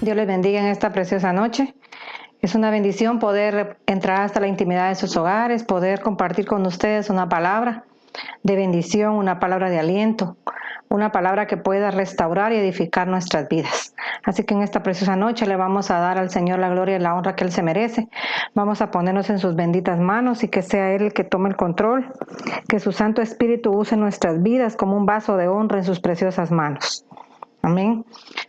Dios les bendiga en esta preciosa noche. Es una bendición poder entrar hasta la intimidad de sus hogares, poder compartir con ustedes una palabra de bendición, una palabra de aliento, una palabra que pueda restaurar y edificar nuestras vidas. Así que en esta preciosa noche le vamos a dar al Señor la gloria y la honra que Él se merece. Vamos a ponernos en sus benditas manos y que sea Él el que tome el control, que su Santo Espíritu use nuestras vidas como un vaso de honra en sus preciosas manos. Amén.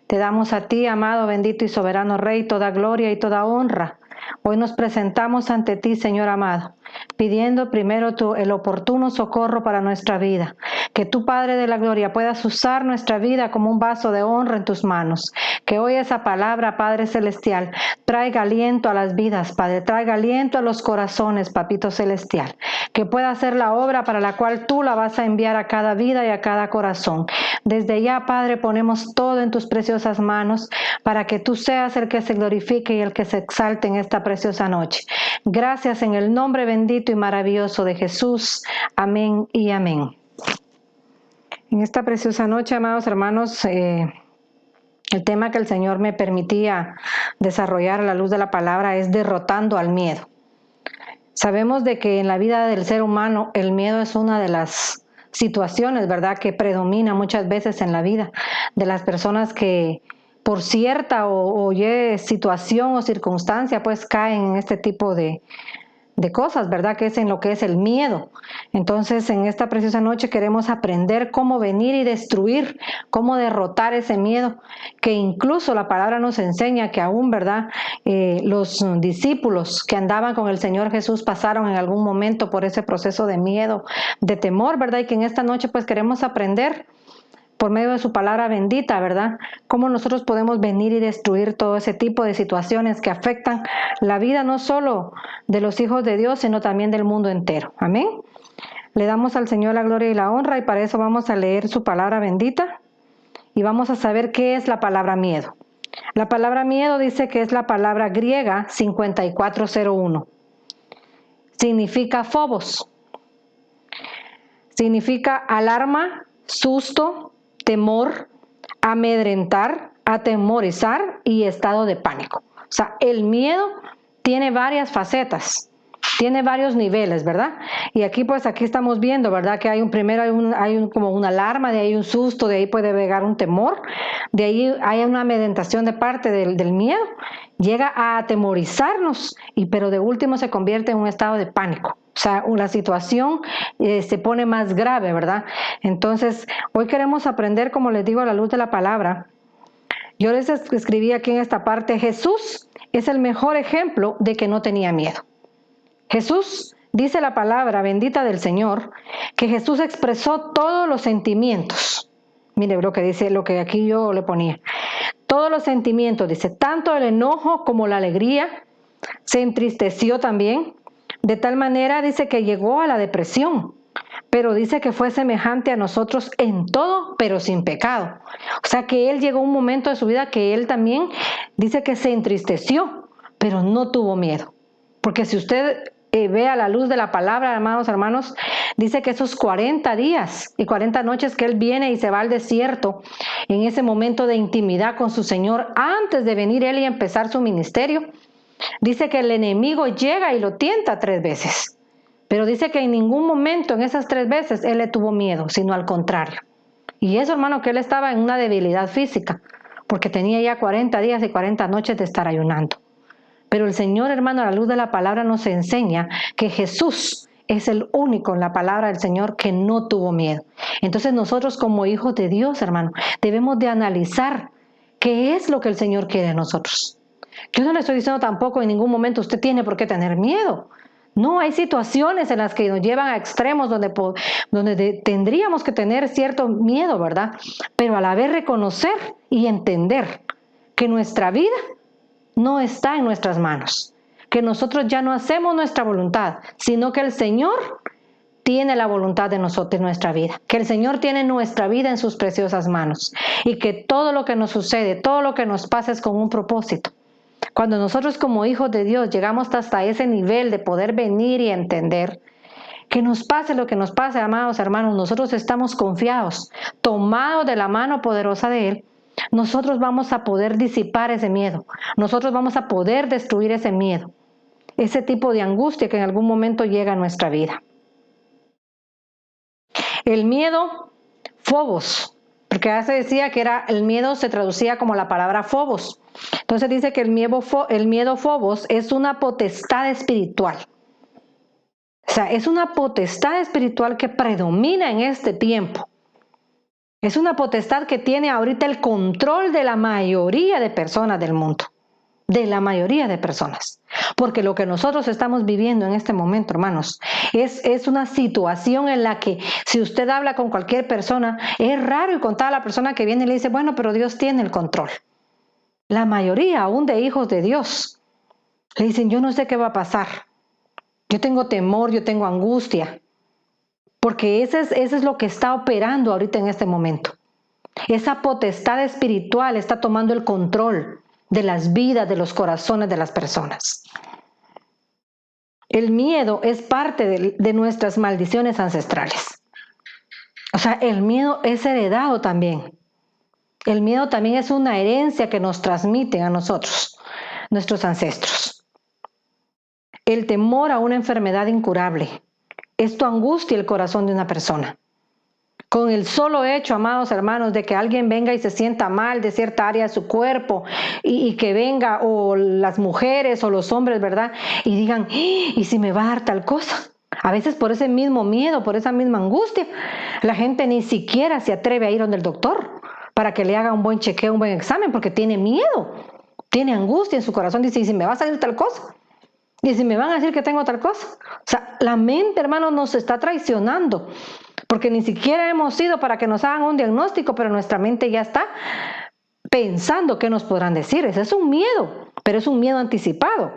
Te damos a ti, amado, bendito y soberano Rey, toda gloria y toda honra. Hoy nos presentamos ante ti, Señor amado, pidiendo primero el oportuno socorro para nuestra vida. Que tú, Padre de la gloria, puedas usar nuestra vida como un vaso de honra en tus manos. Que hoy esa palabra, Padre celestial, traiga aliento a las vidas, Padre, traiga aliento a los corazones, Papito celestial. Que pueda hacer la obra para la cual tú la vas a enviar a cada vida y a cada corazón. Desde ya, Padre, ponemos todo en tus preciosas manos para que tú seas el que se glorifique y el que se exalte en esta preciosa noche. Gracias en el nombre bendito y maravilloso de Jesús. Amén y amén. En esta preciosa noche, amados hermanos, el tema que el Señor me permitía desarrollar a la luz de la palabra es derrotando al miedo. Sabemos de que en la vida del ser humano el miedo es una de las situaciones, ¿verdad?, que predomina muchas veces en la vida de las personas que por cierta o situación o circunstancia pues caen en este tipo de cosas, ¿verdad?, que es en lo que es el miedo. Entonces, en esta preciosa noche queremos aprender cómo venir y destruir, cómo derrotar ese miedo, que incluso la palabra nos enseña que aún, ¿verdad?, los discípulos que andaban con el Señor Jesús pasaron en algún momento por ese proceso de miedo, de temor, ¿verdad?, y que en esta noche pues queremos aprender por medio de su palabra bendita, ¿verdad?, cómo nosotros podemos venir y destruir todo ese tipo de situaciones que afectan la vida no solo de los hijos de Dios, sino también del mundo entero. Amén. Le damos al Señor la gloria y la honra y para eso vamos a leer su palabra bendita y vamos a saber qué es la palabra miedo. La palabra miedo dice que es la palabra griega 5401. Significa phobos. Significa alarma, susto, temor, amedrentar, atemorizar y estado de pánico. O sea, el miedo tiene varias facetas, tiene varios niveles, ¿verdad? Y aquí pues aquí estamos viendo, ¿verdad?, que hay como una alarma, de ahí un susto, de ahí puede llegar un temor, de ahí hay una amedrentación de parte del miedo, llega a atemorizarnos, pero de último se convierte en un estado de pánico. O sea, la situación se pone más grave, ¿verdad? Entonces, hoy queremos aprender, como les digo, a la luz de la palabra. Yo les escribí aquí en esta parte, Jesús es el mejor ejemplo de que no tenía miedo. Jesús, dice la palabra bendita del Señor, que Jesús expresó todos los sentimientos. Mire lo que dice, lo que aquí yo le ponía. Todos los sentimientos, dice, tanto el enojo como la alegría, se entristeció también. De tal manera dice que llegó a la depresión, pero dice que fue semejante a nosotros en todo, pero sin pecado. O sea que él llegó a un momento de su vida que él también dice que se entristeció, pero no tuvo miedo. Porque si usted ve a la luz de la palabra, hermanos, dice que esos 40 días y 40 noches que él viene y se va al desierto, en ese momento de intimidad con su Señor, antes de venir él y empezar su ministerio, dice que el enemigo llega y lo tienta 3 veces. Pero dice que en ningún momento en esas 3 veces él le tuvo miedo, sino al contrario. Y eso, hermano, que él estaba en una debilidad física, porque tenía ya 40 días y 40 noches de estar ayunando. Pero el Señor, hermano, a la luz de la palabra nos enseña que Jesús es el único en la palabra del Señor que no tuvo miedo. Entonces nosotros como hijos de Dios, hermano, debemos de analizar qué es lo que el Señor quiere de nosotros. Yo no le estoy diciendo tampoco en ningún momento usted tiene por qué tener miedo. No, hay situaciones en las que nos llevan a extremos donde tendríamos que tener cierto miedo, ¿verdad? Pero a la vez reconocer y entender que nuestra vida no está en nuestras manos, que nosotros ya no hacemos nuestra voluntad, sino que el Señor tiene la voluntad de nosotros en nuestra vida, que el Señor tiene nuestra vida en sus preciosas manos y que todo lo que nos sucede, todo lo que nos pasa es con un propósito. Cuando nosotros como hijos de Dios llegamos hasta ese nivel de poder venir y entender que nos pase lo que nos pase, amados hermanos, nosotros estamos confiados, tomados de la mano poderosa de Él, nosotros vamos a poder disipar ese miedo. Nosotros vamos a poder destruir ese miedo, ese tipo de angustia que en algún momento llega a nuestra vida. El miedo, phobos, porque ya se decía que el miedo se traducía como la palabra phobos. Entonces dice que el miedo phobos es una potestad espiritual. O sea, es una potestad espiritual que predomina en este tiempo. Es una potestad que tiene ahorita el control de la mayoría de personas del mundo. De la mayoría de personas. Porque lo que nosotros estamos viviendo en este momento, hermanos, es una situación en la que si usted habla con cualquier persona, es raro encontrar a la persona que viene y le dice, bueno, pero Dios tiene el control. La mayoría, aún de hijos de Dios, le dicen, yo no sé qué va a pasar. Yo tengo temor, yo tengo angustia. Porque eso es lo que está operando ahorita en este momento. Esa potestad espiritual está tomando el control de las vidas, de los corazones de las personas. El miedo es parte de nuestras maldiciones ancestrales. O sea, el miedo es heredado también. El miedo también es una herencia que nos transmiten a nosotros, nuestros ancestros. El temor a una enfermedad incurable. Esto angustia el corazón de una persona. Con el solo hecho, amados hermanos, de que alguien venga y se sienta mal de cierta área de su cuerpo y que venga, o las mujeres o los hombres, ¿verdad? Y digan, ¿y si me va a dar tal cosa? A veces por ese mismo miedo, por esa misma angustia, la gente ni siquiera se atreve a ir donde el doctor para que le haga un buen chequeo, un buen examen, porque tiene miedo, tiene angustia en su corazón. Dice, ¿y si me va a salir tal cosa? ¿Y si me van a decir que tengo tal cosa? O sea, la mente, hermanos, nos está traicionando. Porque ni siquiera hemos ido para que nos hagan un diagnóstico, pero nuestra mente ya está pensando qué nos podrán decir. Ese es un miedo, pero es un miedo anticipado.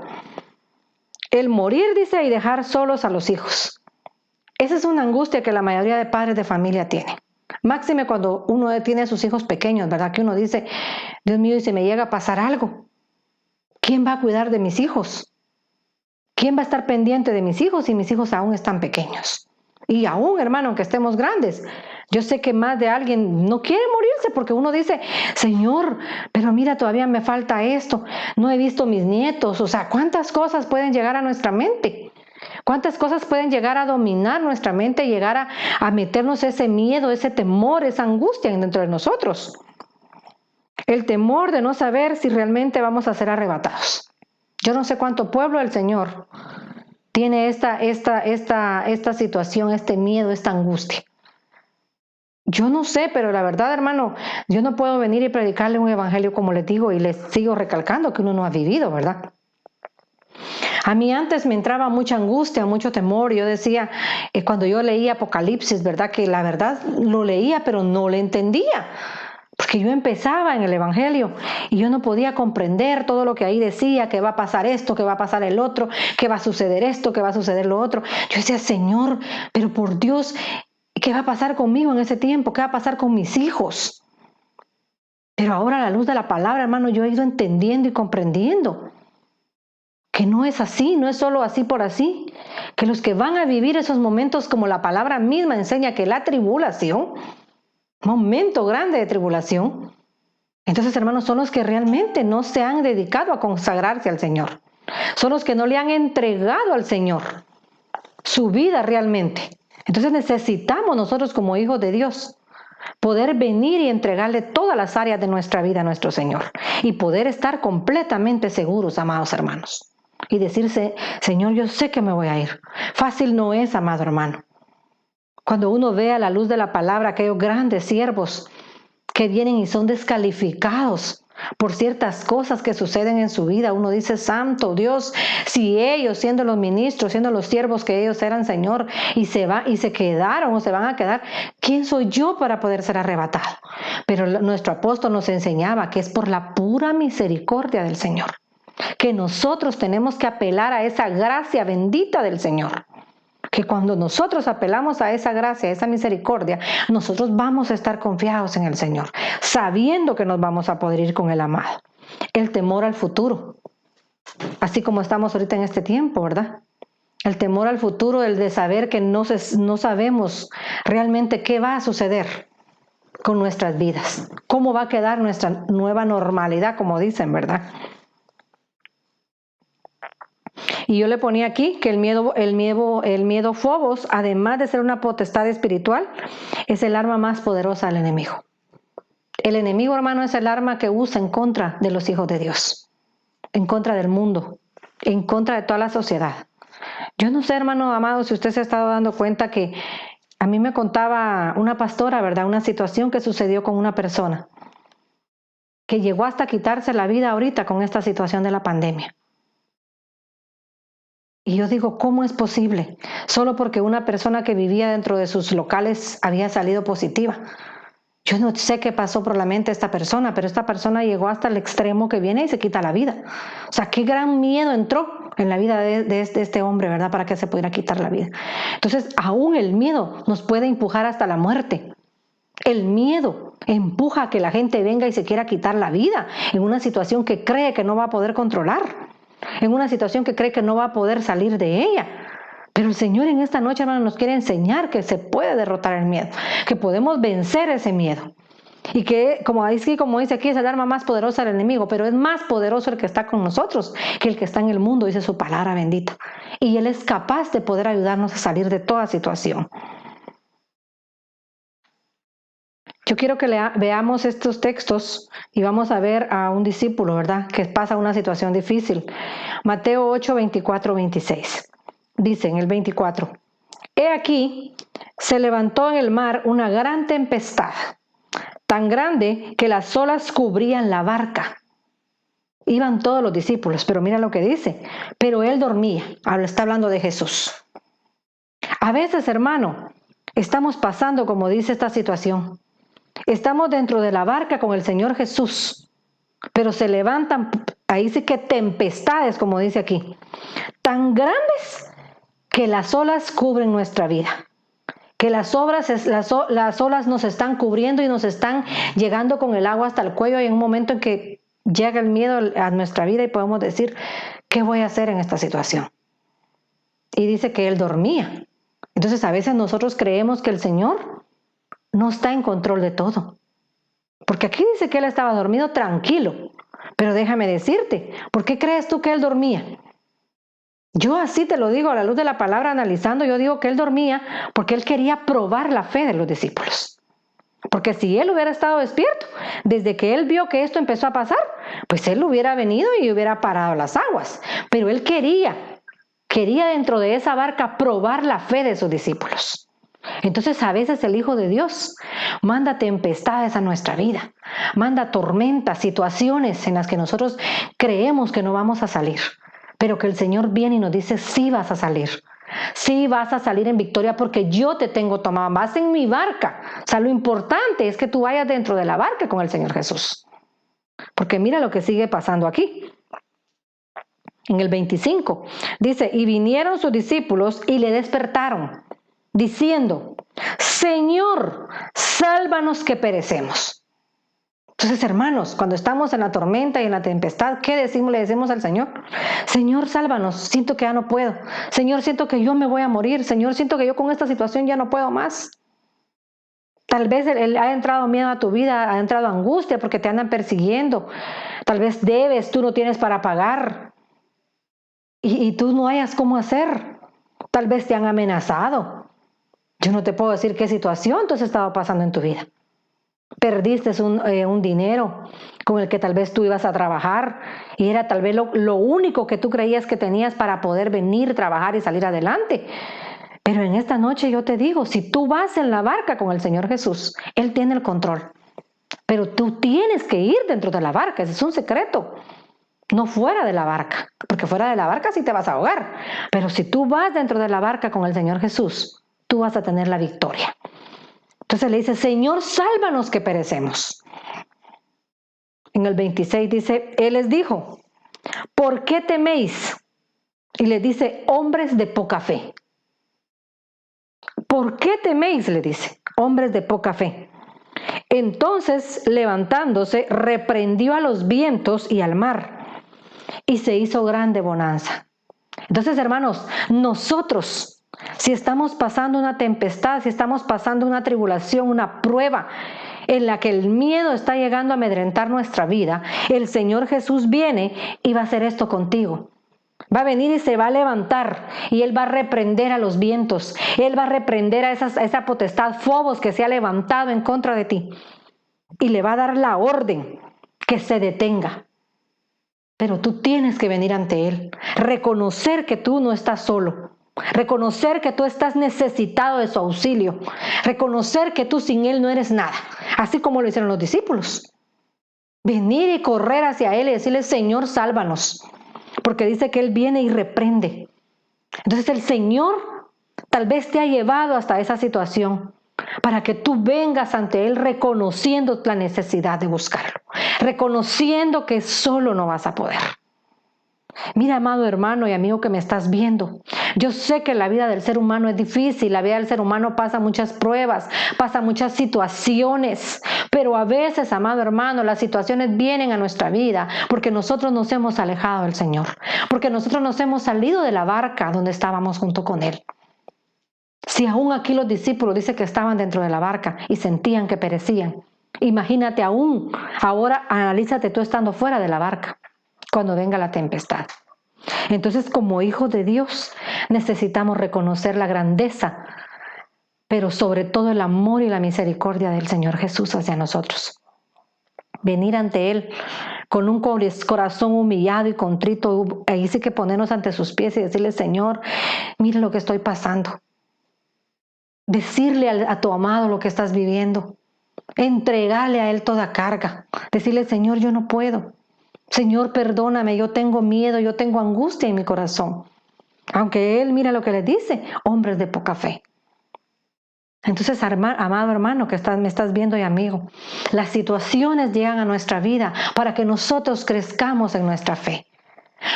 El morir, dice, y dejar solos a los hijos. Esa es una angustia que la mayoría de padres de familia tienen. Máxime cuando uno tiene a sus hijos pequeños, ¿verdad? Que uno dice, Dios mío, ¿y si me llega a pasar algo? ¿Quién va a cuidar de mis hijos? ¿Quién va a estar pendiente de mis hijos si mis hijos aún están pequeños? Y aún, hermano, aunque estemos grandes, yo sé que más de alguien no quiere morirse porque uno dice, Señor, pero mira, todavía me falta esto, no he visto mis nietos. O sea, ¿cuántas cosas pueden llegar a nuestra mente? ¿Cuántas cosas pueden llegar a dominar nuestra mente y llegar a meternos ese miedo, ese temor, esa angustia dentro de nosotros? El temor de no saber si realmente vamos a ser arrebatados. Yo no sé cuánto pueblo del Señor tiene esta situación, este miedo, esta angustia. Yo no sé, pero la verdad, hermano, yo no puedo venir y predicarle un evangelio como les digo y les sigo recalcando que uno no ha vivido, ¿verdad? A mí antes me entraba mucha angustia, mucho temor. Yo decía, cuando yo leía Apocalipsis, ¿verdad? Que la verdad lo leía, pero no le entendía. Porque yo empezaba en el evangelio y yo no podía comprender todo lo que ahí decía, que va a pasar esto, que va a pasar el otro, que va a suceder esto, que va a suceder lo otro. Yo decía, Señor, pero por Dios, ¿qué va a pasar conmigo en ese tiempo? ¿Qué va a pasar con mis hijos? Pero ahora a la luz de la palabra, hermano, yo he ido entendiendo y comprendiendo que no es así, no es solo así por así, que los que van a vivir esos momentos, como la palabra misma enseña, que la tribulación, momento grande de tribulación, entonces, hermanos, son los que realmente no se han dedicado a consagrarse al Señor. Son los que no le han entregado al Señor su vida realmente. Entonces necesitamos nosotros como hijos de Dios poder venir y entregarle todas las áreas de nuestra vida a nuestro Señor y poder estar completamente seguros, amados hermanos. Y decirse, Señor, yo sé que me voy a ir. Fácil no es, amado hermano. Cuando uno ve a la luz de la palabra aquellos grandes siervos que vienen y son descalificados por ciertas cosas que suceden en su vida, uno dice, santo Dios, si ellos, siendo los ministros, siendo los siervos que ellos eran, Señor, y se quedaron o se van a quedar, ¿quién soy yo para poder ser arrebatado? Pero nuestro apóstol nos enseñaba que es por la pura misericordia del Señor, que nosotros tenemos que apelar a esa gracia bendita del Señor. Que cuando nosotros apelamos a esa gracia, a esa misericordia, nosotros vamos a estar confiados en el Señor, sabiendo que nos vamos a poder ir con el amado. El temor al futuro, así como estamos ahorita en este tiempo, ¿verdad? El temor al futuro, el de saber que no sabemos realmente qué va a suceder. con nuestras vidas? ¿Cómo va a quedar nuestra nueva normalidad, como dicen, verdad? Y yo le ponía aquí que el miedo Phobos, además de ser una potestad espiritual, es el arma más poderosa del enemigo. El enemigo, hermano, es el arma que usa en contra de los hijos de Dios, en contra del mundo, en contra de toda la sociedad. Yo no sé, hermano amado, si usted se ha estado dando cuenta que a mí me contaba una pastora, ¿verdad? Una situación que sucedió con una persona que llegó hasta quitarse la vida ahorita con esta situación de la pandemia. Y yo digo, ¿cómo es posible? Solo porque una persona que vivía dentro de sus locales había salido positiva. Yo no sé qué pasó por la mente de esta persona, pero esta persona llegó hasta el extremo que viene y se quita la vida. O sea, qué gran miedo entró en la vida de este hombre, ¿verdad? Para que se pudiera quitar la vida. Entonces, aún el miedo nos puede empujar hasta la muerte. El miedo empuja a que la gente venga y se quiera quitar la vida en una situación que cree que no va a poder controlar, en una situación que cree que no va a poder salir de ella. Pero el Señor en esta noche, hermano, nos quiere enseñar que se puede derrotar el miedo, que podemos vencer ese miedo. Y que, como dice aquí, es el arma más poderosa del enemigo, pero es más poderoso el que está con nosotros que el que está en el mundo, dice su palabra bendita. Y Él es capaz de poder ayudarnos a salir de toda situación. Yo quiero que veamos estos textos y vamos a ver a un discípulo, ¿verdad?, que pasa una situación difícil. Mateo 8, 24, 26. Dice en el 24, he aquí, se levantó en el mar una gran tempestad, tan grande que las olas cubrían la barca. Iban todos los discípulos, pero mira lo que dice, pero él dormía. Ahora está hablando de Jesús. A veces, hermano, estamos pasando, como dice esta situación. Estamos dentro de la barca con el Señor Jesús, pero se levantan, ahí sí que tempestades, como dice aquí, tan grandes que las olas cubren nuestra vida, que las olas nos están cubriendo y nos están llegando con el agua hasta el cuello. Hay un momento en que llega el miedo a nuestra vida y podemos decir, ¿qué voy a hacer en esta situación? Y dice que él dormía. Entonces a veces nosotros creemos que el Señor no está en control de todo. Porque aquí dice que él estaba dormido tranquilo. Pero déjame decirte, ¿por qué crees tú que él dormía? Yo así te lo digo a la luz de la palabra, analizando, yo digo que él dormía porque él quería probar la fe de los discípulos. Porque si él hubiera estado despierto, desde que él vio que esto empezó a pasar, pues él hubiera venido y hubiera parado las aguas. Pero él quería dentro de esa barca probar la fe de sus discípulos. Entonces a veces el Hijo de Dios manda tempestades a nuestra vida, manda tormentas, situaciones en las que nosotros creemos que no vamos a salir, pero que el Señor viene y nos dice, sí vas a salir. Sí vas a salir en victoria porque yo te tengo tomado, vas en mi barca. O sea, lo importante es que tú vayas dentro de la barca con el Señor Jesús. Porque mira lo que sigue pasando aquí. En el 25 dice, y vinieron sus discípulos y le despertaron, diciendo, Señor, sálvanos que perecemos. Entonces, hermanos, cuando estamos en la tormenta y en la tempestad, ¿qué decimos? Le decimos al Señor, Señor, sálvanos, siento que ya no puedo. Señor, siento que yo me voy a morir. Señor, siento que yo con esta situación ya no puedo más. Tal vez ha entrado miedo a tu vida, ha entrado angustia porque te andan persiguiendo. Tal vez debes, tú no tienes para pagar. Y tú no hayas cómo hacer. Tal vez te han amenazado. Yo no te puedo decir qué situación tú has estado pasando en tu vida. Perdiste un dinero con el que tal vez tú ibas a trabajar y era tal vez lo único que tú creías que tenías para poder venir, trabajar y salir adelante. Pero en esta noche yo te digo, si tú vas en la barca con el Señor Jesús, Él tiene el control. Pero tú tienes que ir dentro de la barca, ese es un secreto. No fuera de la barca, porque fuera de la barca sí te vas a ahogar. Pero si tú vas dentro de la barca con el Señor Jesús, tú vas a tener la victoria. Entonces le dice, Señor, sálvanos que perecemos. En el 26 dice, Él les dijo, ¿por qué teméis? Y les dice, hombres de poca fe. ¿Por qué teméis? Le dice, hombres de poca fe. Entonces, levantándose, reprendió a los vientos y al mar, y se hizo grande bonanza. Entonces, hermanos, nosotros, si estamos pasando una tempestad, si estamos pasando una tribulación, una prueba, en la que el miedo está llegando a amedrentar nuestra vida, el Señor Jesús viene y va a hacer esto contigo. Va a venir y se va a levantar y Él va a reprender a los vientos. Él va a reprender a esa potestad Fobos que se ha levantado en contra de ti. Y le va a dar la orden que se detenga. Pero tú tienes que venir ante Él, reconocer que tú no estás solo, reconocer que tú estás necesitado de su auxilio, reconocer que tú sin Él no eres nada, así como lo hicieron los discípulos. Venir y correr hacia Él y decirle, Señor, sálvanos, porque dice que Él viene y reprende. Entonces el Señor tal vez te ha llevado hasta esa situación para que tú vengas ante Él reconociendo la necesidad de buscarlo, reconociendo que solo no vas a poder. Mira, amado hermano y amigo que me estás viendo, yo sé que la vida del ser humano es difícil, la vida del ser humano pasa muchas pruebas, pasa muchas situaciones, pero a veces, amado hermano, las situaciones vienen a nuestra vida porque nosotros nos hemos alejado del Señor, porque nosotros nos hemos salido de la barca donde estábamos junto con Él. Si aún aquí los discípulos dicen que estaban dentro de la barca y sentían que perecían, imagínate aún, ahora analízate tú estando fuera de la barca cuando venga la tempestad. Entonces, como hijos de Dios, necesitamos reconocer la grandeza, pero sobre todo el amor y la misericordia del Señor Jesús hacia nosotros. Venir ante Él con un corazón humillado y contrito, ahí sí que ponernos ante sus pies y decirle, Señor, mira lo que estoy pasando. Decirle a tu amado lo que estás viviendo, entregarle a Él toda carga, decirle, Señor, yo no puedo, Señor, perdóname, yo tengo miedo, yo tengo angustia en mi corazón. Aunque Él, mira lo que les dice, hombres de poca fe. Entonces, amado hermano que me estás viendo y amigo, las situaciones llegan a nuestra vida para que nosotros crezcamos en nuestra fe,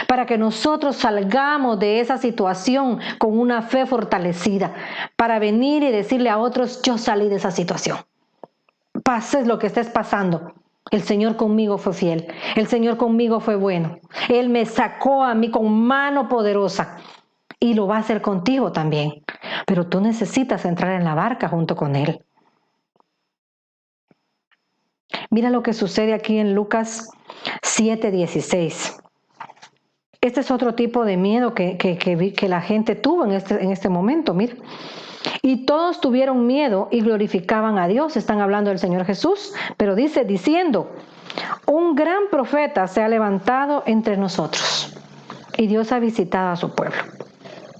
para que nosotros salgamos de esa situación con una fe fortalecida, para venir y decirle a otros, yo salí de esa situación. Pases lo que estés pasando, el Señor conmigo fue fiel, el Señor conmigo fue bueno, Él me sacó a mí con mano poderosa y lo va a hacer contigo también, pero tú necesitas entrar en la barca junto con Él. Mira lo que sucede aquí en Lucas 7:16. Este es otro tipo de miedo que la gente tuvo en este momento, mira. Y todos tuvieron miedo y glorificaban a Dios. Están hablando del Señor Jesús, pero diciendo, un gran profeta se ha levantado entre nosotros y Dios ha visitado a su pueblo.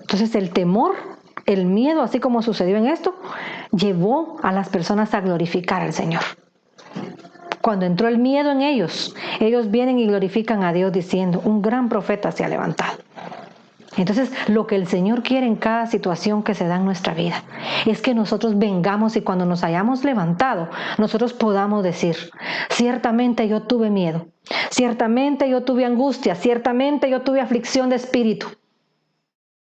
Entonces el temor, el miedo, así como sucedió en esto, llevó a las personas a glorificar al Señor. Cuando entró el miedo en ellos vienen y glorifican a Dios diciendo, un gran profeta se ha levantado. Entonces, lo que el Señor quiere en cada situación que se da en nuestra vida es que nosotros vengamos y cuando nos hayamos levantado, nosotros podamos decir, ciertamente yo tuve miedo, ciertamente yo tuve angustia, ciertamente yo tuve aflicción de espíritu,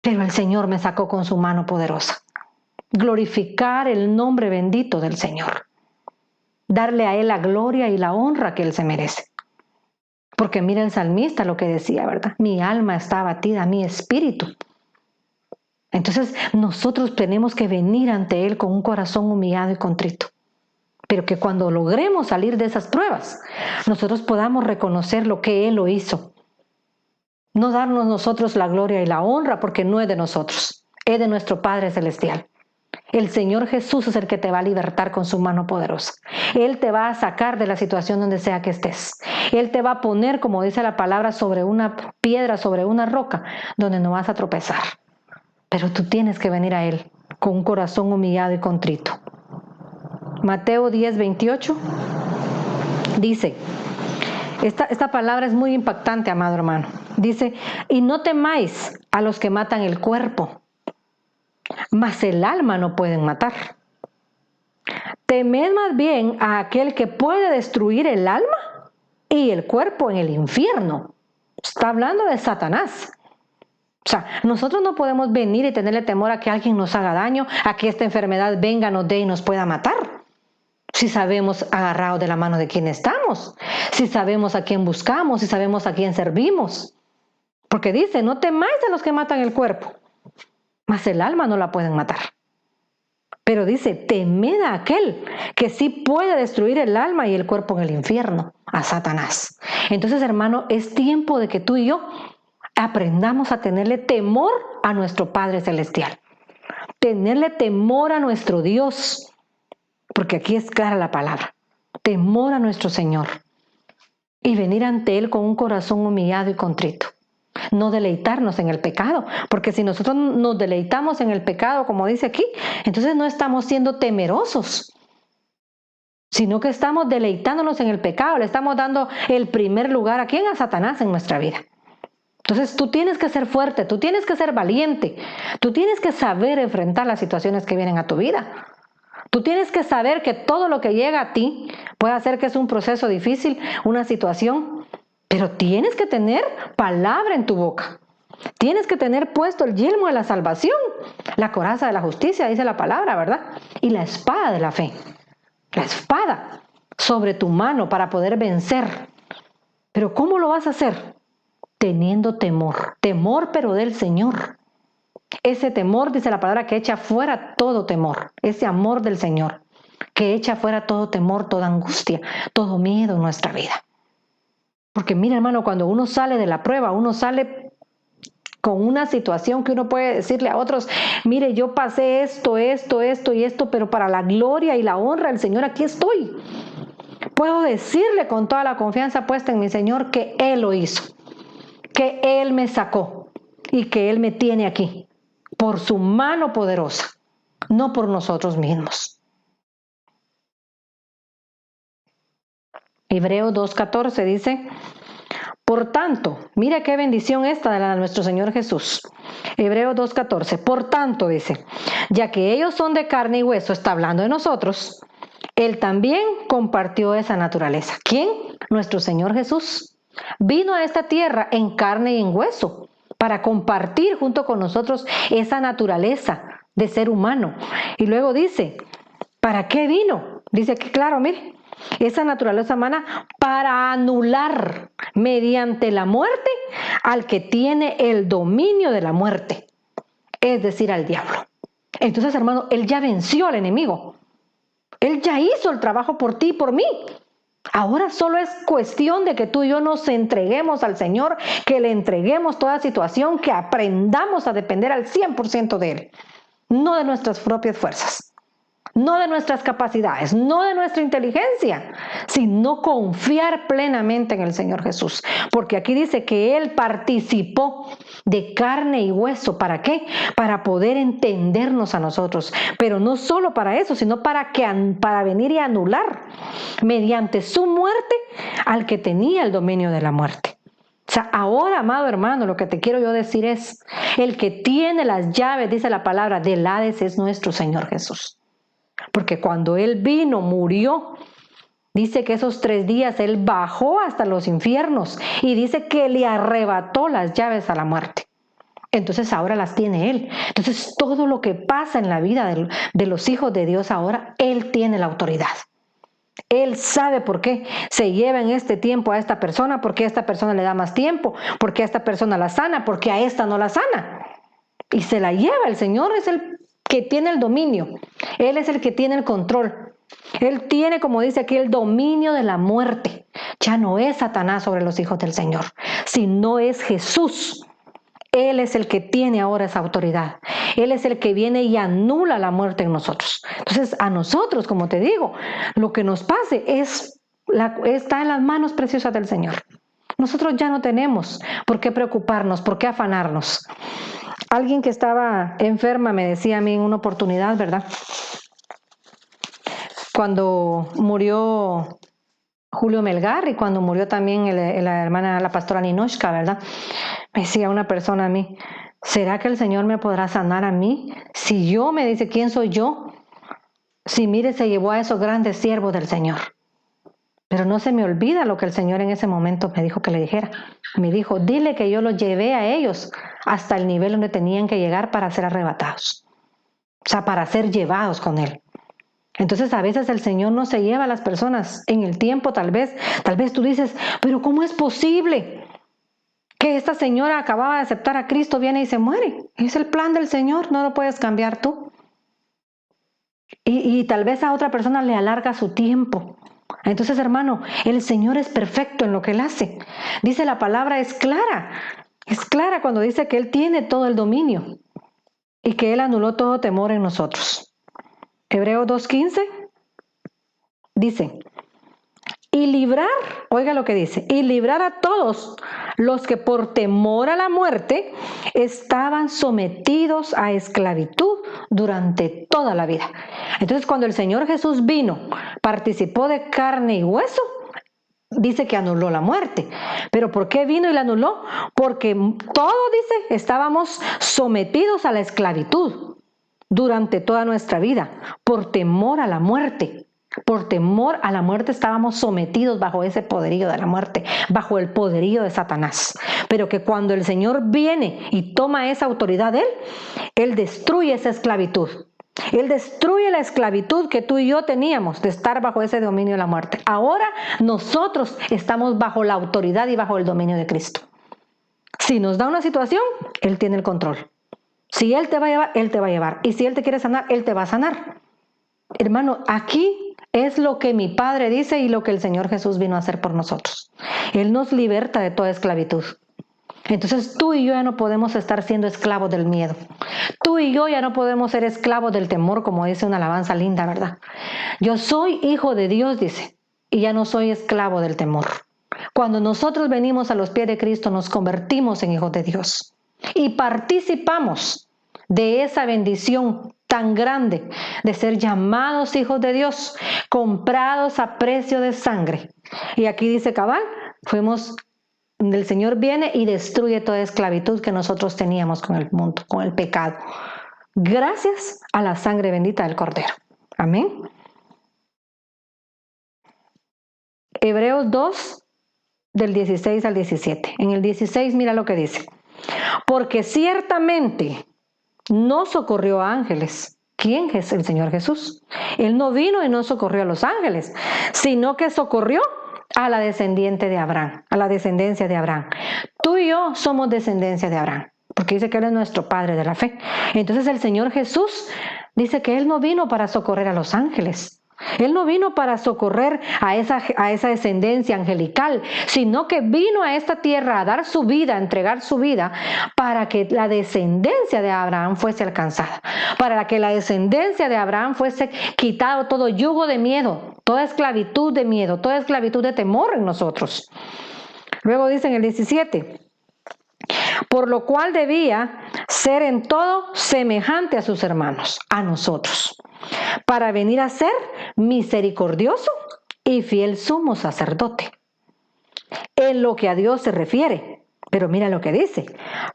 pero el Señor me sacó con su mano poderosa. Glorificar el nombre bendito del Señor. Darle a Él la gloria y la honra que Él se merece. Porque mira el salmista lo que decía, ¿verdad? Mi alma está abatida, mi espíritu. Entonces nosotros tenemos que venir ante Él con un corazón humillado y contrito. Pero que cuando logremos salir de esas pruebas, nosotros podamos reconocer lo que Él lo hizo. No darnos nosotros la gloria y la honra porque no es de nosotros, es de nuestro Padre Celestial. El Señor Jesús es el que te va a libertar con su mano poderosa. Él te va a sacar de la situación donde sea que estés. Él te va a poner, como dice la palabra, sobre una piedra, sobre una roca, donde no vas a tropezar. Pero tú tienes que venir a Él con un corazón humillado y contrito. Mateo 10:28 dice, esta palabra es muy impactante, amado hermano. Dice, y no temáis a los que matan el cuerpo, mas el alma no pueden matar. Temed más bien a aquel que puede destruir el alma y el cuerpo en el infierno. Está hablando de Satanás. O sea, nosotros no podemos venir y tenerle temor a que alguien nos haga daño, a que esta enfermedad venga, nos dé y nos pueda matar. Si sabemos agarrados de la mano de quién estamos, si sabemos a quién buscamos, si sabemos a quién servimos. Porque dice, no temáis a los que matan el cuerpo, mas el alma no la pueden matar. Pero dice, temed a aquel que sí puede destruir el alma y el cuerpo en el infierno, a Satanás. Entonces, hermano, es tiempo de que tú y yo aprendamos a tenerle temor a nuestro Padre Celestial. Tenerle temor a nuestro Dios, porque aquí es clara la palabra. Temor a nuestro Señor. Y venir ante Él con un corazón humillado y contrito. No deleitarnos en el pecado, porque si nosotros nos deleitamos en el pecado, como dice aquí, entonces no estamos siendo temerosos, sino que estamos deleitándonos en el pecado, le estamos dando el primer lugar a quién, a Satanás en nuestra vida. Entonces tú tienes que ser fuerte, tú tienes que ser valiente, tú tienes que saber enfrentar las situaciones que vienen a tu vida. Tú tienes que saber que todo lo que llega a ti puede ser que es un proceso difícil, una situación, pero tienes que tener palabra en tu boca. Tienes que tener puesto el yelmo de la salvación, la coraza de la justicia, dice la palabra, ¿verdad? Y la espada de la fe. La espada sobre tu mano para poder vencer. Pero ¿cómo lo vas a hacer? Teniendo temor. Temor, pero del Señor. Ese temor, dice la palabra, que echa fuera todo temor. Ese amor del Señor, que echa fuera todo temor, toda angustia, todo miedo en nuestra vida. Porque mira, hermano, cuando uno sale de la prueba, uno sale con una situación que uno puede decirle a otros, mire, yo pasé esto y esto, pero para la gloria y la honra del Señor aquí estoy. Puedo decirle con toda la confianza puesta en mi Señor que Él lo hizo, que Él me sacó y que Él me tiene aquí por su mano poderosa, no por nosotros mismos. Hebreos 2:14 dice, por tanto, mira qué bendición esta de la de nuestro Señor Jesús. Hebreos 2:14, por tanto dice, ya que ellos son de carne y hueso, está hablando de nosotros, Él también compartió esa naturaleza. ¿Quién? Nuestro Señor Jesús. Vino a esta tierra en carne y en hueso para compartir junto con nosotros esa naturaleza de ser humano. Y luego dice, ¿para qué vino? Dice que claro, mire, esa naturaleza humana para anular mediante la muerte al que tiene el dominio de la muerte, es decir, al diablo. Entonces, hermano, Él ya venció al enemigo. Él ya hizo el trabajo por ti y por mí. Ahora solo es cuestión de que tú y yo nos entreguemos al Señor, que le entreguemos toda situación, que aprendamos a depender al 100% de Él, no de nuestras propias fuerzas, no de nuestras capacidades, no de nuestra inteligencia, sino confiar plenamente en el Señor Jesús. Porque aquí dice que Él participó de carne y hueso. ¿Para qué? Para poder entendernos a nosotros. Pero no solo para eso, sino para venir y anular mediante su muerte al que tenía el dominio de la muerte. O sea, ahora, amado hermano, lo que te quiero yo decir es, el que tiene las llaves, dice la palabra, del Hades es nuestro Señor Jesús. Porque cuando Él vino, murió, dice que esos 3 días Él bajó hasta los infiernos y dice que le arrebató las llaves a la muerte. Entonces ahora las tiene Él. Entonces todo lo que pasa en la vida de los hijos de Dios ahora, Él tiene la autoridad. Él sabe por qué se lleva en este tiempo a esta persona, por qué a esta persona le da más tiempo, por qué a esta persona la sana, por qué a esta no la sana. Y se la lleva. El Señor es el que tiene el dominio. Él es el que tiene el control. Él tiene, como dice aquí, el dominio de la muerte. Ya no es Satanás sobre los hijos del Señor, sino es Jesús. Él es el que tiene ahora esa autoridad. Él es el que viene y anula la muerte en nosotros. Entonces, a nosotros, como te digo, lo que nos pase está en las manos preciosas del Señor. Nosotros ya no tenemos por qué preocuparnos, por qué afanarnos. Alguien que estaba enferma me decía a mí en una oportunidad, ¿verdad? Cuando murió Julio Melgar y cuando murió también la hermana, la pastora Ninochka, ¿verdad? Me decía una persona a mí, ¿será que el Señor me podrá sanar a mí? Si yo, me dice, ¿quién soy yo? Si mire, se llevó a esos grandes siervos del Señor. Pero no se me olvida lo que el Señor en ese momento me dijo que le dijera. Me dijo, dile que yo los llevé a ellos hasta el nivel donde tenían que llegar para ser arrebatados. O sea, para ser llevados con Él. Entonces a veces el Señor no se lleva a las personas en el tiempo, tal vez tú dices, pero ¿cómo es posible que esta señora acababa de aceptar a Cristo, viene y se muere? Es el plan del Señor, no lo puedes cambiar tú. y tal vez a otra persona le alarga su tiempo. Entonces, hermano, el Señor es perfecto en lo que Él hace. Dice la palabra, es clara cuando dice que Él tiene todo el dominio y que Él anuló todo temor en nosotros. Hebreos 2:15 dice, y librar, oiga lo que dice, y librar a todos los que por temor a la muerte estaban sometidos a esclavitud durante toda la vida. Entonces, cuando el Señor Jesús vino, participó de carne y hueso, dice que anuló la muerte. ¿Pero por qué vino y la anuló? Porque todos, dice, estábamos sometidos a la esclavitud durante toda nuestra vida, por temor a la muerte. Por temor a la muerte estábamos sometidos bajo ese poderío de la muerte, bajo el poderío de Satanás. Pero que cuando el Señor viene y toma esa autoridad de Él destruye esa esclavitud. Él destruye la esclavitud que tú y yo teníamos de estar bajo ese dominio de la muerte. Ahora nosotros estamos bajo la autoridad y bajo el dominio de Cristo. Si nos da una situación, Él tiene el control. Si Él te va a llevar, Él te va a llevar. Y si Él te quiere sanar, Él te va a sanar. Hermano, aquí es lo que mi Padre dice y lo que el Señor Jesús vino a hacer por nosotros. Él nos liberta de toda esclavitud. Entonces tú y yo ya no podemos estar siendo esclavos del miedo. Tú y yo ya no podemos ser esclavos del temor, como dice una alabanza linda, ¿verdad? Yo soy hijo de Dios, dice, y ya no soy esclavo del temor. Cuando nosotros venimos a los pies de Cristo, nos convertimos en hijos de Dios y participamos de esa bendición tan grande de ser llamados hijos de Dios, comprados a precio de sangre. Y aquí dice cabal, el Señor viene y destruye toda esclavitud que nosotros teníamos con el mundo, con el pecado, gracias a la sangre bendita del Cordero. Amén. Hebreos 2, del 16 al 17. En el 16 mira lo que dice. Porque ciertamente no socorrió a ángeles. ¿Quién es el Señor Jesús? Él no vino y no socorrió a los ángeles, sino que socorrió a la descendiente de Abraham, a la descendencia de Abraham. Tú y yo somos descendencia de Abraham, porque dice que Él es nuestro Padre de la fe. Entonces el Señor Jesús dice que Él no vino para socorrer a los ángeles. Él no vino para socorrer a esa descendencia angelical, sino que vino a esta tierra a dar su vida, a entregar su vida, para que la descendencia de Abraham fuese alcanzada, para que la descendencia de Abraham fuese quitado todo yugo de miedo, toda esclavitud de miedo, toda esclavitud de temor en nosotros. Luego dice en el 17, por lo cual debía ser en todo semejante a sus hermanos, a nosotros, para venir a ser misericordioso y fiel sumo sacerdote, en lo que a Dios se refiere. Pero mira lo que dice,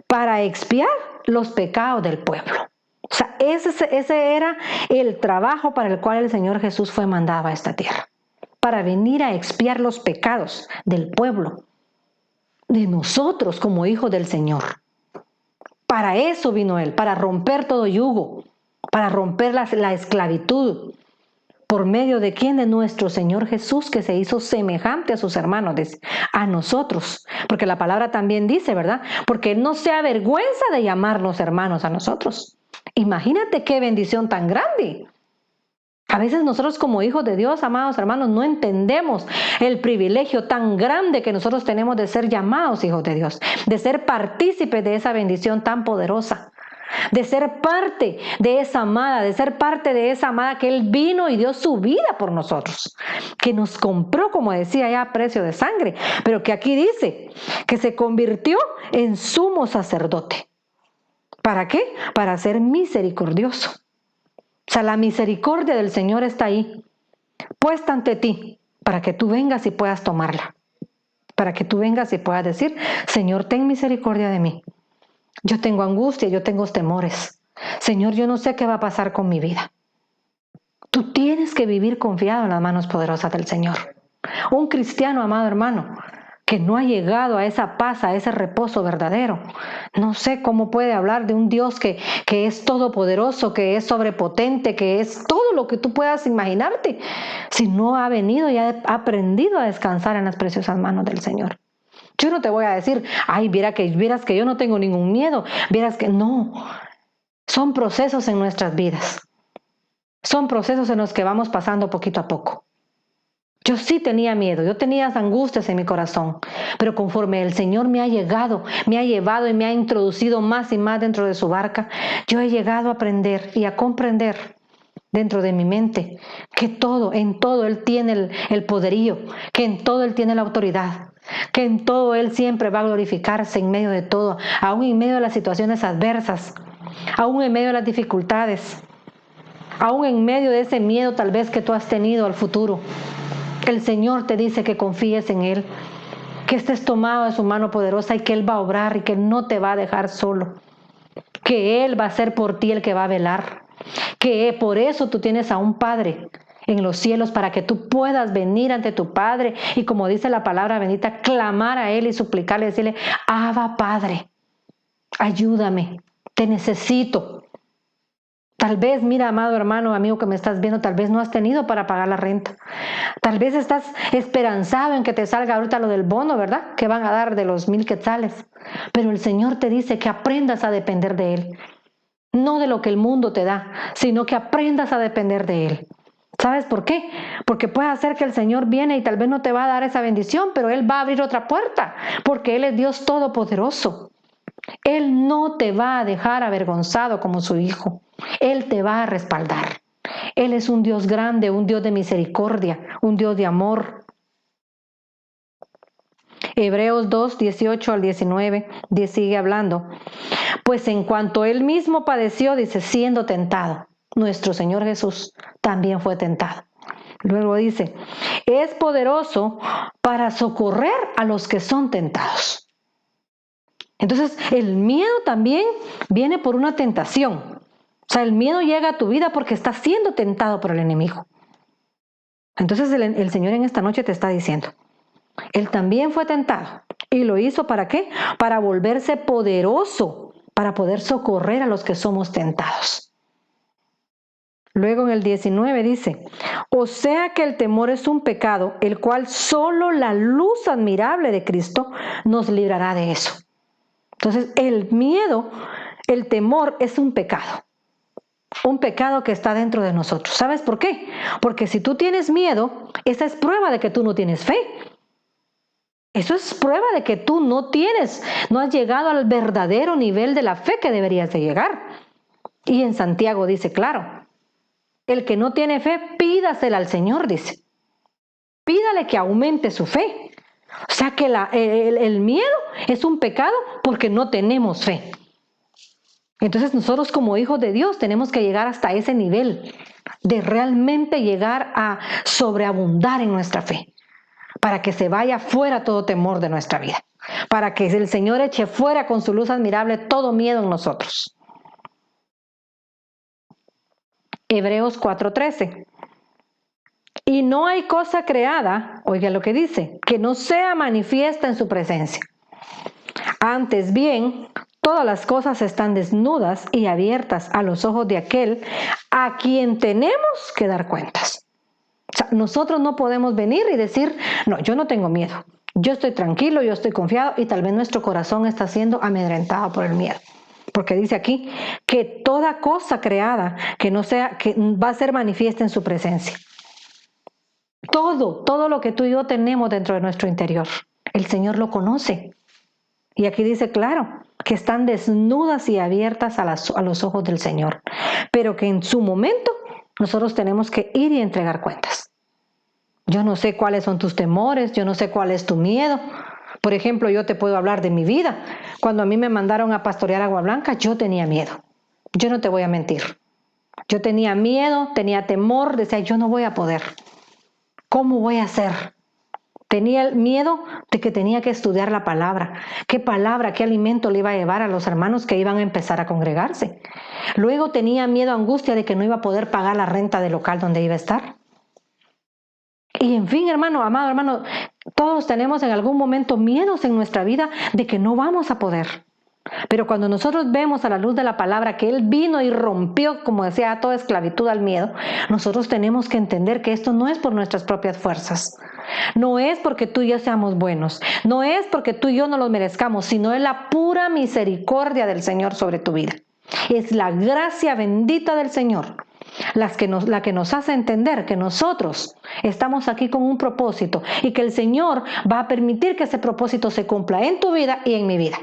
para expiar los pecados del pueblo. O sea, ese era el trabajo para el cual el Señor Jesús fue mandado a esta tierra, para venir a expiar los pecados del pueblo, de nosotros como hijos del Señor. Para eso vino Él, para romper todo yugo, para romper la esclavitud. ¿Por medio de quién? De nuestro Señor Jesús, que se hizo semejante a sus hermanos, a nosotros. Porque la palabra también dice, ¿verdad? Porque Él no se avergüenza de llamarnos hermanos a nosotros. Imagínate qué bendición tan grande. A veces nosotros como hijos de Dios, amados hermanos, no entendemos el privilegio tan grande que nosotros tenemos de ser llamados hijos de Dios, de ser partícipes de esa bendición tan poderosa, de ser parte de esa amada, de ser parte de esa amada que Él vino y dio su vida por nosotros, que nos compró, como decía ya, a precio de sangre, pero que aquí dice que se convirtió en sumo sacerdote. ¿Para qué? Para ser misericordioso. O sea, la misericordia del Señor está ahí, puesta ante ti, para que tú vengas y puedas tomarla. Para que tú vengas y puedas decir, Señor, ten misericordia de mí. Yo tengo angustia, yo tengo temores. Señor, yo no sé qué va a pasar con mi vida. Tú tienes que vivir confiado en las manos poderosas del Señor. Un cristiano, amado hermano, que no ha llegado a esa paz, a ese reposo verdadero. No sé cómo puede hablar de un Dios que es todopoderoso, que es sobrepotente, que es todo lo que tú puedas imaginarte, si no ha venido y ha aprendido a descansar en las preciosas manos del Señor. Yo no te voy a decir, ay, vieras que yo no tengo ningún miedo, vieras que no. Son procesos en nuestras vidas. Son procesos en los que vamos pasando poquito a poco. Yo sí tenía miedo, yo tenía angustias en mi corazón, pero conforme el Señor me ha llevado y me ha introducido más y más dentro de su barca, yo he llegado a aprender y a comprender dentro de mi mente que en todo Él tiene el poderío, que en todo Él tiene la autoridad, que en todo Él siempre va a glorificarse en medio de todo, aún en medio de las situaciones adversas, aún en medio de las dificultades, aún en medio de ese miedo tal vez que tú has tenido al futuro. El Señor te dice que confíes en Él, que estés tomado de su mano poderosa y que Él va a obrar y que no te va a dejar solo, que Él va a ser por ti el que va a velar, que por eso tú tienes a un Padre en los cielos para que tú puedas venir ante tu Padre y, como dice la palabra bendita, clamar a Él y suplicarle, decirle: Abba, Padre, ayúdame, te necesito. Tal vez, mira, amado hermano, amigo que me estás viendo, tal vez no has tenido para pagar la renta. Tal vez estás esperanzado en que te salga ahorita lo del bono, ¿verdad? Que van a dar de los 1,000 quetzales. Pero el Señor te dice que aprendas a depender de Él. No de lo que el mundo te da, sino que aprendas a depender de Él. ¿Sabes por qué? Porque puede ser que el Señor viene y tal vez no te va a dar esa bendición, pero Él va a abrir otra puerta, porque Él es Dios todopoderoso. Él no te va a dejar avergonzado como su hijo. Él te va a respaldar. Él es un Dios grande, un Dios de misericordia, un Dios de amor. Hebreos 2, 18 al 19 sigue hablando. Pues en cuanto Él mismo padeció, dice, siendo tentado, nuestro Señor Jesús también fue tentado. Luego dice, es poderoso para socorrer a los que son tentados. Entonces, el miedo también viene por una tentación. O sea, el miedo llega a tu vida porque estás siendo tentado por el enemigo. Entonces, el Señor en esta noche te está diciendo, Él también fue tentado. ¿Y lo hizo para qué? Para volverse poderoso, para poder socorrer a los que somos tentados. Luego en el 19 dice, o sea que el temor es un pecado, el cual solo la luz admirable de Cristo nos librará de eso. Entonces, el miedo, el temor es un pecado que está dentro de nosotros. ¿Sabes por qué? Porque si tú tienes miedo, esa es prueba de que tú no tienes fe. Eso es prueba de que tú no has llegado al verdadero nivel de la fe que deberías de llegar. Y en Santiago dice, claro, el que no tiene fe, pídasela al Señor, dice. Pídale que aumente su fe. O sea que el miedo es un pecado porque no tenemos fe. Entonces nosotros como hijos de Dios tenemos que llegar hasta ese nivel de realmente llegar a sobreabundar en nuestra fe, para que se vaya fuera todo temor de nuestra vida, para que el Señor eche fuera con su luz admirable todo miedo en nosotros. Hebreos 4:13. Y no hay cosa creada, oiga lo que dice, que no sea manifiesta en su presencia. Antes bien, todas las cosas están desnudas y abiertas a los ojos de aquel a quien tenemos que dar cuentas. O sea, nosotros no podemos venir y decir, no, yo no tengo miedo, yo estoy tranquilo, yo estoy confiado, y tal vez nuestro corazón está siendo amedrentado por el miedo. Porque dice aquí que toda cosa creada que va a ser manifiesta en su presencia. Todo lo que tú y yo tenemos dentro de nuestro interior, el Señor lo conoce. Y aquí dice, claro, que están desnudas y abiertas a los ojos del Señor, pero que en su momento nosotros tenemos que ir y entregar cuentas. Yo no sé cuáles son tus temores, yo no sé cuál es tu miedo. Por ejemplo, yo te puedo hablar de mi vida. Cuando a mí me mandaron a pastorear Agua Blanca, yo tenía miedo. Yo no te voy a mentir. Yo tenía miedo, tenía temor, decía, yo no voy a poder. ¿Cómo voy a hacer? Tenía el miedo de que tenía que estudiar la palabra. ¿Qué palabra, qué alimento le iba a llevar a los hermanos que iban a empezar a congregarse? Luego tenía miedo, angustia de que no iba a poder pagar la renta del local donde iba a estar. Y en fin, hermano, amado hermano, todos tenemos en algún momento miedos en nuestra vida de que no vamos a poder. Pero cuando nosotros vemos a la luz de la palabra que Él vino y rompió, como decía, toda esclavitud al miedo, nosotros tenemos que entender que esto no es por nuestras propias fuerzas. No es porque tú y yo seamos buenos. No es porque tú y yo no los merezcamos, sino es la pura misericordia del Señor sobre tu vida. Es la gracia bendita del Señor la que nos hace entender que nosotros estamos aquí con un propósito y que el Señor va a permitir que ese propósito se cumpla en tu vida y en mi vida.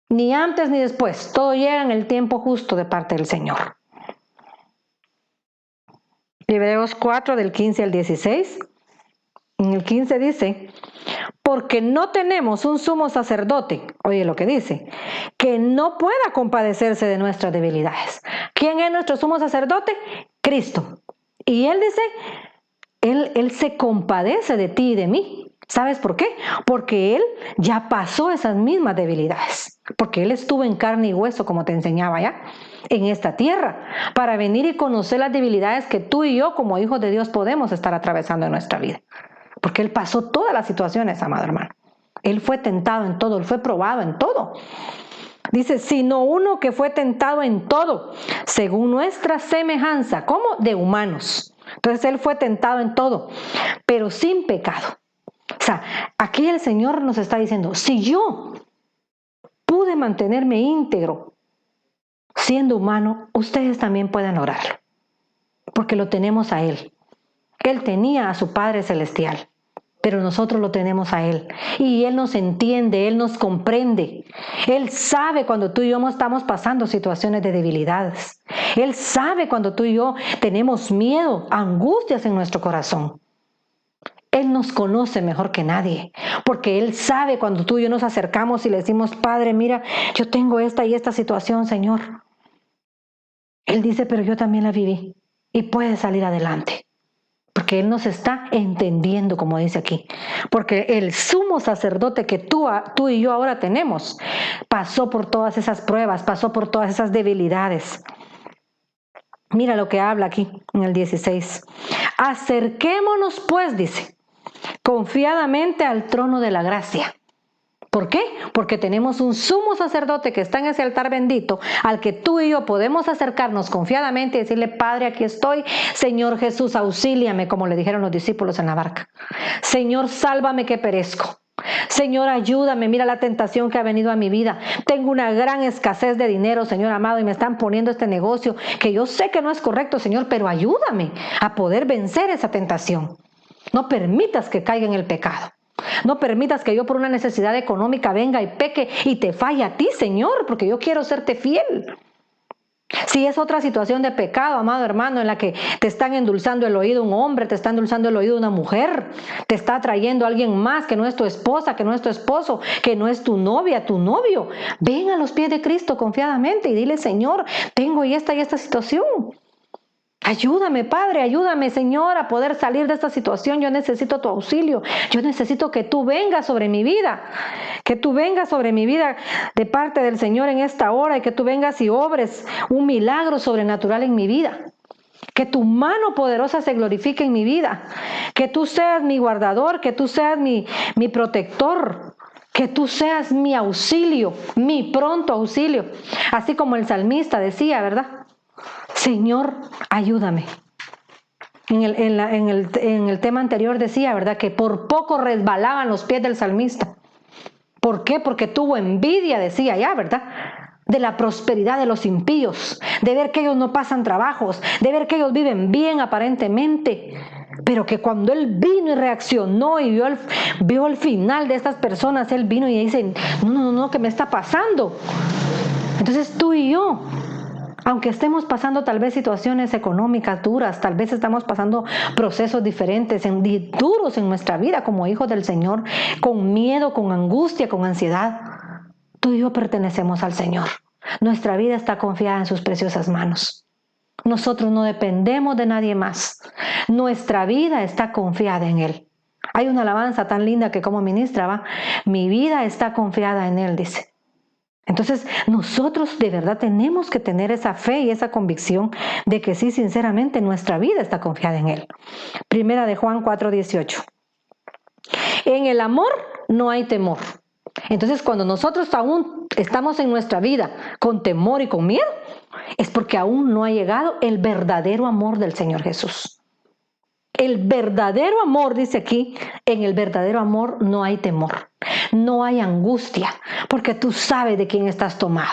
Ni antes ni después, todo llega en el tiempo justo de parte del Señor. Hebreos 4 del 15 al 16. En el 15 dice, porque no tenemos un sumo sacerdote, oye lo que dice, que no pueda compadecerse de nuestras debilidades. ¿Quién es nuestro sumo sacerdote? Cristo. Y Él dice, Él se compadece de ti y de mí. ¿Sabes por qué? Porque Él ya pasó esas mismas debilidades. Porque Él estuvo en carne y hueso, como te enseñaba ya, en esta tierra, para venir y conocer las debilidades que tú y yo, como hijos de Dios, podemos estar atravesando en nuestra vida. Porque Él pasó todas las situaciones, amado hermano. Él fue tentado en todo, Él fue probado en todo. Dice, sino uno que fue tentado en todo, según nuestra semejanza, ¿cómo? De humanos. Entonces Él fue tentado en todo, pero sin pecado. O sea, aquí el Señor nos está diciendo, si yo pude mantenerme íntegro siendo humano, ustedes también pueden lograrlo, porque lo tenemos a Él. Él tenía a su Padre Celestial, pero nosotros lo tenemos a Él. Y Él nos entiende, Él nos comprende. Él sabe cuando tú y yo estamos pasando situaciones de debilidades. Él sabe cuando tú y yo tenemos miedo, angustias en nuestro corazón. Él nos conoce mejor que nadie, porque Él sabe cuando tú y yo nos acercamos y le decimos, Padre, mira, yo tengo esta y esta situación, Señor. Él dice, pero yo también la viví y puede salir adelante. Porque Él nos está entendiendo, como dice aquí. Porque el sumo sacerdote que tú y yo ahora tenemos, pasó por todas esas pruebas, pasó por todas esas debilidades. Mira lo que habla aquí en el 16. Acerquémonos pues, dice, confiadamente al trono de la gracia. ¿Por qué? Porque tenemos un sumo sacerdote que está en ese altar bendito al que tú y yo podemos acercarnos confiadamente y decirle, Padre, aquí estoy, Señor Jesús, auxíliame, como le dijeron los discípulos en la barca. Señor, sálvame que perezco. Señor, ayúdame, mira la tentación que ha venido a mi vida. Tengo una gran escasez de dinero, Señor amado, y me están poniendo este negocio que yo sé que no es correcto, Señor, pero ayúdame a poder vencer esa tentación. No permitas que caiga en el pecado. No permitas que yo por una necesidad económica venga y peque y te falle a ti, Señor, porque yo quiero serte fiel. Si es otra situación de pecado, amado hermano, en la que te están endulzando el oído un hombre, te está endulzando el oído una mujer, te está trayendo alguien más que no es tu esposa, que no es tu esposo, que no es tu novia, tu novio, ven a los pies de Cristo confiadamente y dile, Señor, tengo y esta situación. Ayúdame, Padre, ayúdame, Señor, a poder salir de esta situación. Yo necesito tu auxilio. Yo necesito que tú vengas sobre mi vida. Que tú vengas sobre mi vida de parte del Señor en esta hora y que tú vengas y obres un milagro sobrenatural en mi vida. Que tu mano poderosa se glorifique en mi vida. Que tú seas mi guardador, que tú seas mi protector. Que tú seas mi auxilio, mi pronto auxilio. Así como el salmista decía, ¿verdad? Señor, ayúdame. En el tema anterior decía, ¿verdad? Que por poco resbalaban los pies del salmista. ¿Por qué? Porque tuvo envidia, decía ya, ¿verdad? De la prosperidad de los impíos, de ver que ellos no pasan trabajos, de ver que ellos viven bien aparentemente, pero que cuando él vino y reaccionó y vio el final de estas personas, él vino y dice, no, ¿qué me está pasando? Entonces tú y yo, aunque estemos pasando tal vez situaciones económicas duras, tal vez estamos pasando procesos diferentes, duros en nuestra vida como hijos del Señor, con miedo, con angustia, con ansiedad, tú y yo pertenecemos al Señor. Nuestra vida está confiada en sus preciosas manos. Nosotros no dependemos de nadie más. Nuestra vida está confiada en Él. Hay una alabanza tan linda que como ministraba, mi vida está confiada en Él, dice. Entonces, nosotros de verdad tenemos que tener esa fe y esa convicción de que sí, sinceramente, nuestra vida está confiada en Él. Primera de Juan 4:18. En el amor no hay temor. Entonces, cuando nosotros aún estamos en nuestra vida con temor y con miedo, es porque aún no ha llegado el verdadero amor del Señor Jesús. El verdadero amor, dice aquí, en el verdadero amor no hay temor, no hay angustia, porque tú sabes de quién estás tomado,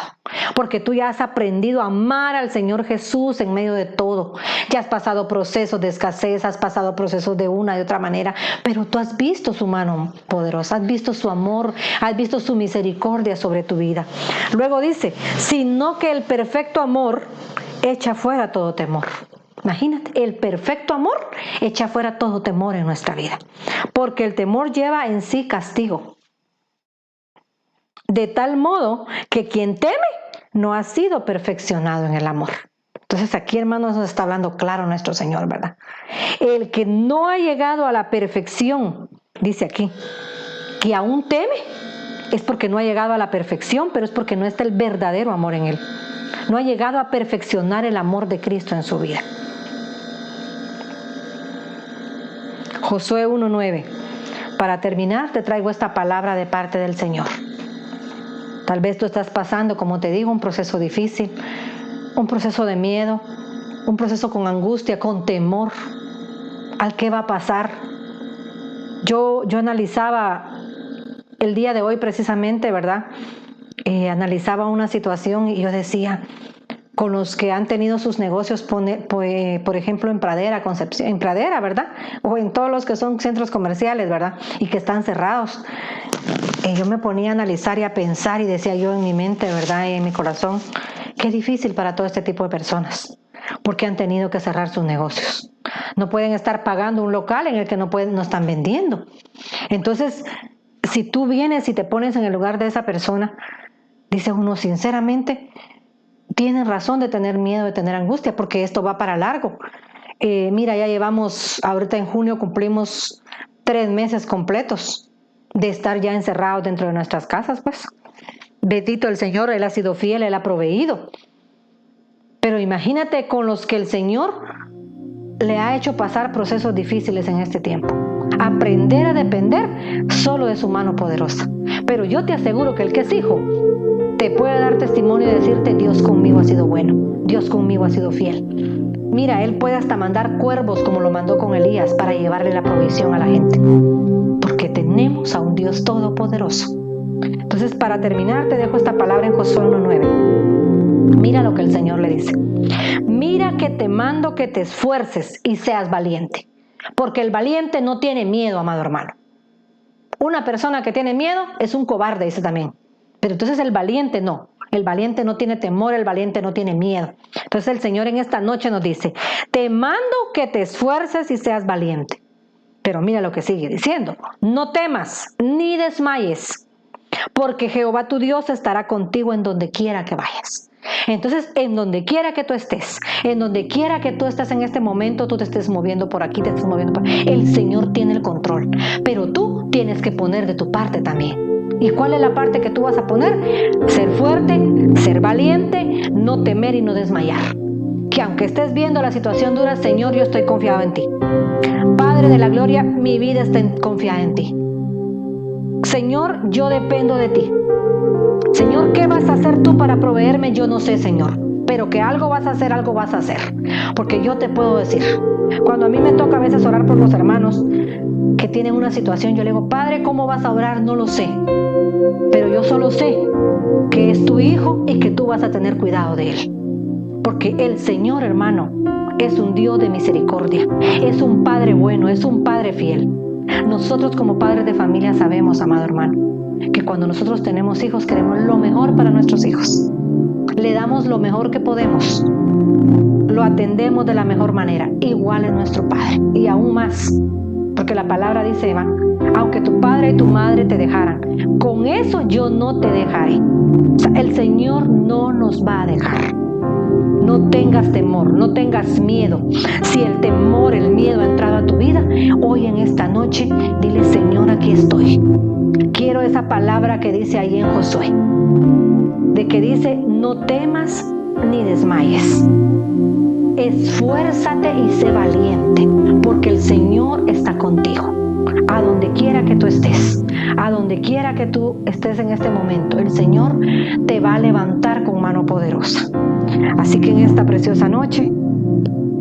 porque tú ya has aprendido a amar al Señor Jesús en medio de todo. Ya has pasado procesos de escasez, has pasado procesos de una y otra manera, pero tú has visto su mano poderosa, has visto su amor, has visto su misericordia sobre tu vida. Luego dice, sino que el perfecto amor echa fuera todo temor. Imagínate, el perfecto amor echa fuera todo temor en nuestra vida, porque el temor lleva en sí castigo, de tal modo que quien teme no ha sido perfeccionado en el amor. Entonces aquí, hermanos, nos está hablando claro nuestro Señor, ¿verdad? El que no ha llegado a la perfección, dice aquí, que aún teme, es porque no ha llegado a la perfección, pero es porque no está el verdadero amor en él. No ha llegado a perfeccionar el amor de Cristo en su vida. Josué 1:9. Para terminar, te traigo esta palabra de parte del Señor. Tal vez tú estás pasando, como te digo, un proceso difícil, un proceso de miedo, un proceso con angustia, con temor al qué va a pasar. Yo analizaba el día de hoy precisamente, ¿verdad? Analizaba una situación y yo decía, con los que han tenido sus negocios, por ejemplo, en Pradera, Concepción, en Pradera, ¿verdad? O en todos los que son centros comerciales, ¿verdad? Y que están cerrados. Yo me ponía a analizar y a pensar y decía yo en mi mente, ¿verdad? Y en mi corazón, qué difícil para todo este tipo de personas, porque han tenido que cerrar sus negocios. No pueden estar pagando un local en el que no están vendiendo. Entonces, si tú vienes y te pones en el lugar de esa persona, dice uno sinceramente, tienen razón de tener miedo, de tener angustia, porque esto va para largo. Mira, ya llevamos, ahorita en junio cumplimos 3 meses completos de estar ya encerrados dentro de nuestras casas, pues. Bendito el Señor, Él ha sido fiel, Él ha proveído. Pero imagínate con los que el Señor le ha hecho pasar procesos difíciles en este tiempo. Aprender a depender solo de su mano poderosa. Pero yo te aseguro que el que es hijo te puede dar testimonio y decirte, Dios conmigo ha sido bueno, Dios conmigo ha sido fiel. Mira, Él puede hasta mandar cuervos como lo mandó con Elías para llevarle la provisión a la gente, porque tenemos a un Dios todopoderoso. Entonces, para terminar, te dejo esta palabra en Josué 1:9. Mira lo que el Señor le dice. Mira que te mando que te esfuerces y seas valiente, porque el valiente no tiene miedo, amado hermano. Una persona que tiene miedo es un cobarde, dice también. Pero entonces el valiente no tiene temor, el valiente no tiene miedo. Entonces el Señor en esta noche nos dice, te mando que te esfuerces y seas valiente. Pero mira lo que sigue diciendo, no temas ni desmayes, porque Jehová tu Dios estará contigo en donde quiera que vayas. Entonces, en donde quiera que tú estés, en donde quiera que tú estés en este momento, tú te estés moviendo por aquí, te estés moviendo por aquí, el Señor tiene el control, pero tú tienes que poner de tu parte también. ¿Y cuál es la parte que tú vas a poner? Ser fuerte, ser valiente, no temer y no desmayar. Que aunque estés viendo la situación dura, Señor, yo estoy confiado en ti. Padre de la gloria, mi vida está confiada en ti. Señor, yo dependo de ti. Señor, ¿qué vas a hacer tú para proveerme? Yo no sé, Señor, pero que algo vas a hacer, algo vas a hacer. Porque yo te puedo decir, cuando a mí me toca a veces orar por los hermanos que tienen una situación, yo le digo, Padre, ¿cómo vas a orar? No lo sé, pero yo solo sé que es tu hijo y que tú vas a tener cuidado de él. Porque el Señor, hermano, es un Dios de misericordia, es un Padre bueno, es un Padre fiel. Nosotros como padres de familia sabemos, amado hermano, que cuando nosotros tenemos hijos queremos lo mejor para nuestros hijos. Le damos lo mejor que podemos, lo atendemos de la mejor manera, igual es nuestro Padre y aún más, porque la palabra dice, Eva, aunque tu padre y tu madre te dejaran, con eso yo no te dejaré. O sea, el Señor no nos va a dejar. No tengas temor, no tengas miedo. Si el temor, el miedo ha entrado a tu vida, hoy en esta noche, dile, Señor, aquí estoy. Quiero esa palabra que dice ahí en Josué, de que dice, no temas ni desmayes. Esfuérzate y sé valiente, porque el Señor está contigo. A donde quiera que tú estés, a donde quiera que tú estés en este momento, el Señor te va a levantar con mano poderosa. Así que en esta preciosa noche,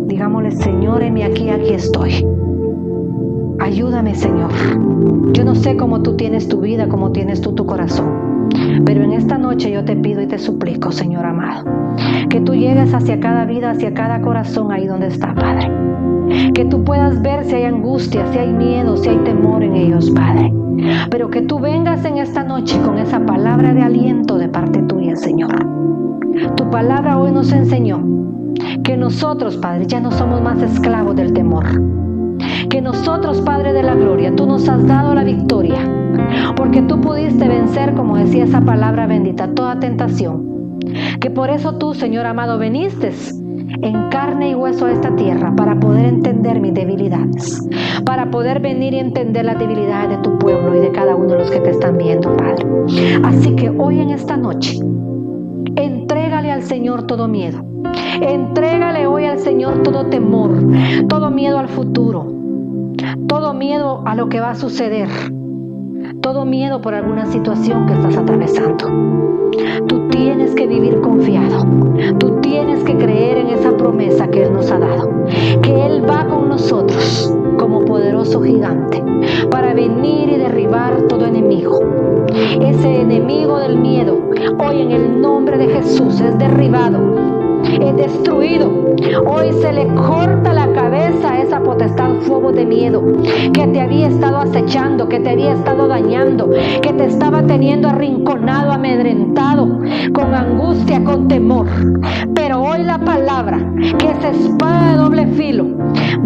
digámosle, Señor, heme aquí, aquí estoy. Ayúdame, Señor. Yo no sé cómo tú tienes tu vida, cómo tienes tú tu corazón, pero en esta noche yo te pido y te suplico, Señor amado, que tú llegues hacia cada vida, hacia cada corazón ahí donde está, Padre. Que tú puedas ver si hay angustia, si hay miedo, si hay temor en ellos, Padre. Pero que tú vengas en esta noche con esa palabra de aliento de parte tuya, Señor. Tu palabra hoy nos enseñó que nosotros, Padre, ya no somos más esclavos del temor. Que nosotros, Padre de la gloria, tú nos has dado la victoria, porque tú pudiste vencer, como decía esa palabra bendita, toda tentación. Que por eso tú, Señor amado, viniste en carne y hueso a esta tierra para poder entender mis debilidades, para poder venir y entender las debilidades de tu pueblo y de cada uno de los que te están viendo, Padre. Así que hoy en esta noche, entrégale al Señor todo miedo. Entrégale hoy al Señor todo temor, todo miedo al futuro, todo miedo a lo que va a suceder, todo miedo por alguna situación que estás atravesando. Tú tienes que vivir confiado. Tú tienes que creer en esa promesa que Él nos ha dado, que Él va con nosotros como poderoso gigante para venir y derribar todo enemigo. Ese enemigo del miedo, hoy en el nombre de Jesús, es derribado, es destruido. Hoy se le corta la cabeza a esa potestad fuego de miedo que te había estado acechando, que te había estado dañando, que te estaba teniendo arrinconado, amedrentado, con angustia, con temor. Pero hoy la palabra, que es espada de doble filo,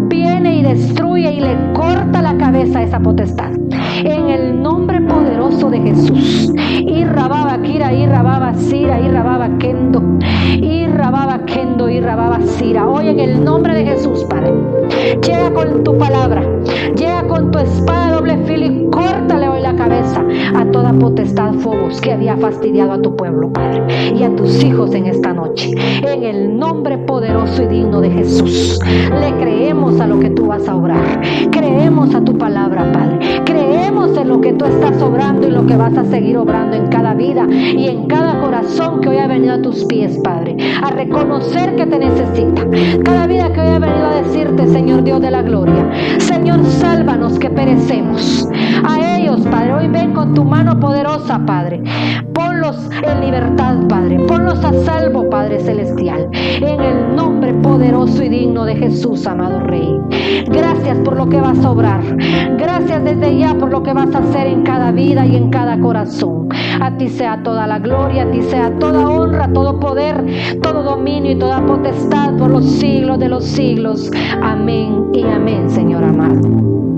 viene y destruye y le corta la cabeza a esa potestad. En el nombre poderoso de Jesús. Y rababa Kira, y rababa Sira, y rababa Kendo, y rababa Kendo, y rababa Sira. Hoy en el nombre de Jesús, Padre, llega con tu palabra, llega con tu espada de doble filo y córtale hoy la cabeza a toda potestad Fobos que había fastidiado a tu pueblo, Padre, y a tus hijos en esta noche. En el nombre poderoso y digno de Jesús, le creemos a lo que tú vas a obrar. Creemos a tu palabra, Padre. Creemos en lo que tú estás obrando y lo que vas a seguir obrando en cada vida y en cada corazón que hoy ha venido a tus pies, Padre, a reconocer que te necesita. Cada vida que hoy ha venido a decirte, Señor Dios de la gloria, Señor, sálvanos que perecemos. A ellos, Padre, hoy ven con tu mano poderosa, Padre. Ponlos en libertad, Padre. Ponlos a salvo, Padre celestial. En el nombre poderoso y digno de Jesús, amado Rey. Gracias por lo que vas a obrar. Gracias desde ya por lo que vas a hacer en cada vida y en cada corazón. A ti sea toda la gloria, a ti sea toda honra, todo poder, todo dominio y toda potestad por los siglos de los siglos. Amén y amén, Señor amado.